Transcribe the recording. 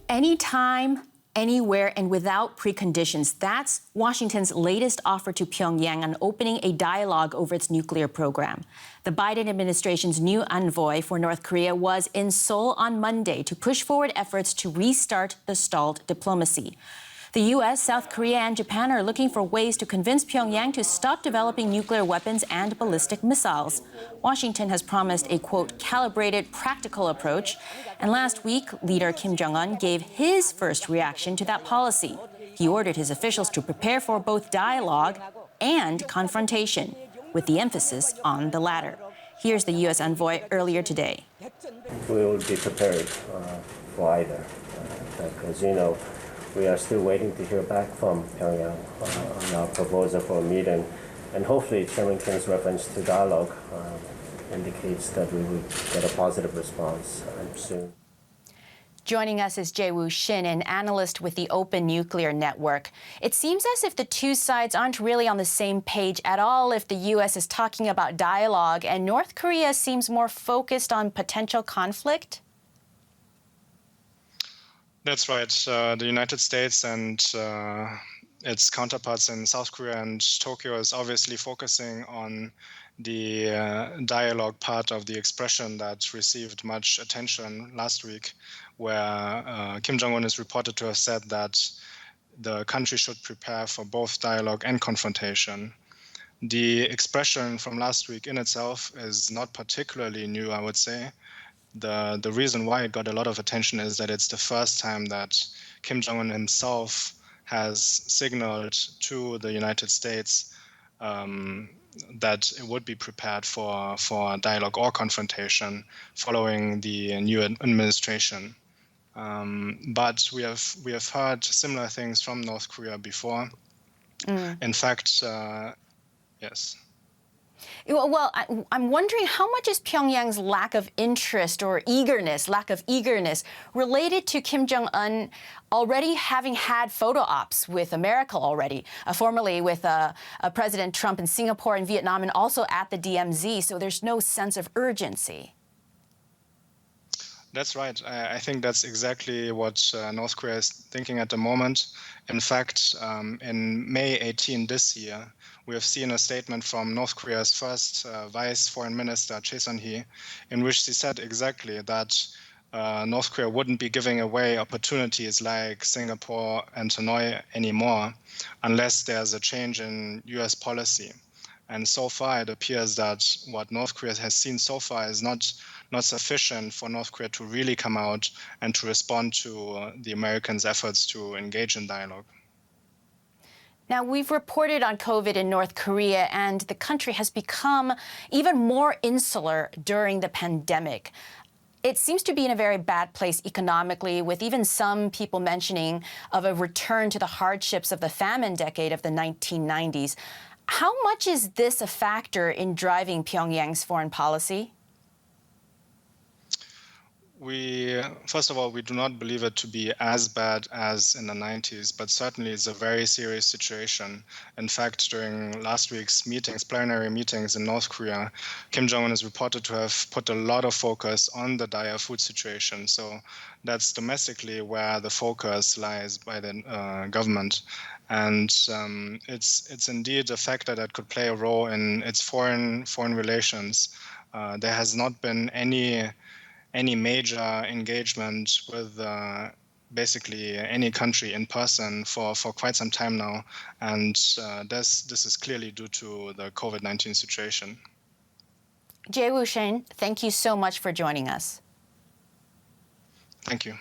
Anytime, anywhere, and without preconditions. That's Washington's latest offer to Pyongyang on opening a dialogue over its nuclear program. The Biden administration's new envoy for North Korea was in Seoul on Monday to push forward efforts to restart the stalled diplomacy. The U.S., South Korea, and Japan are looking for ways to convince Pyongyang to stop developing nuclear weapons and ballistic missiles. Washington has promised a, quote, calibrated, practical approach. And last week, leader Kim Jong Un gave his first reaction to that policy. He ordered his officials to prepare for both dialogue and confrontation, with the emphasis on the latter. Here's the U.S. envoy earlier today. We will be prepared for either. As you know, we are still waiting to hear back from Pyongyang on our proposal for a meeting. And hopefully Chairman Kim's reference to dialogue indicates that we will get a positive response soon. Joining us is Jae-woo Shin, an analyst with the Open Nuclear Network. It seems as if the two sides aren't really on the same page at all if the U.S. is talking about dialogue and North Korea seems more focused on potential conflict. That's right. The United States and its counterparts in South Korea and Tokyo is obviously focusing on the dialogue part of the expression that received much attention last week, where Kim Jong Un is reported to have said that the country should prepare for both dialogue and confrontation. The expression from last week in itself is not particularly new, I would say. The reason why it got a lot of attention is that it's the first time that Kim Jong Un himself has signaled to the United States that it would be prepared for dialogue or confrontation following the new administration. But we have heard similar things from North Korea before. In fact, yes. Well, I'm wondering how much is Pyongyang's lack of interest or lack of eagerness, related to Kim Jong Un already having had photo ops with America already, formerly with President Trump in Singapore and Vietnam, and also at the DMZ. So there's no sense of urgency. That's right. I think that's exactly what North Korea is thinking at the moment. In fact, in May 18 this year, we have seen a statement from North Korea's first Vice Foreign Minister, Choi Sun-hee, in which she said exactly that North Korea wouldn't be giving away opportunities like Singapore and Hanoi anymore unless there's a change in US policy. And so far, it appears that what North Korea has seen so far is not sufficient for North Korea to really come out and to respond to the Americans' efforts to engage in dialogue. Now, we've reported on COVID in North Korea, and the country has become even more insular during the pandemic. It seems to be in a very bad place economically, with even some people mentioning of a return to the hardships of the famine decade of the 1990s. How much is this a factor in driving Pyongyang's foreign policy? First of all, we do not believe it to be as bad as in the 90s, but certainly it's a very serious situation. In fact, during last week's plenary meetings in North Korea, Kim Jong Un is reported to have put a lot of focus on the dire food situation. So that's domestically where the focus lies by the government. And it's indeed a factor that could play a role in its foreign relations. There has not been any major engagement with basically any country in person for quite some time now. And this is clearly due to the COVID-19 situation. Jae-woo Shin, thank you so much for joining us. Thank you.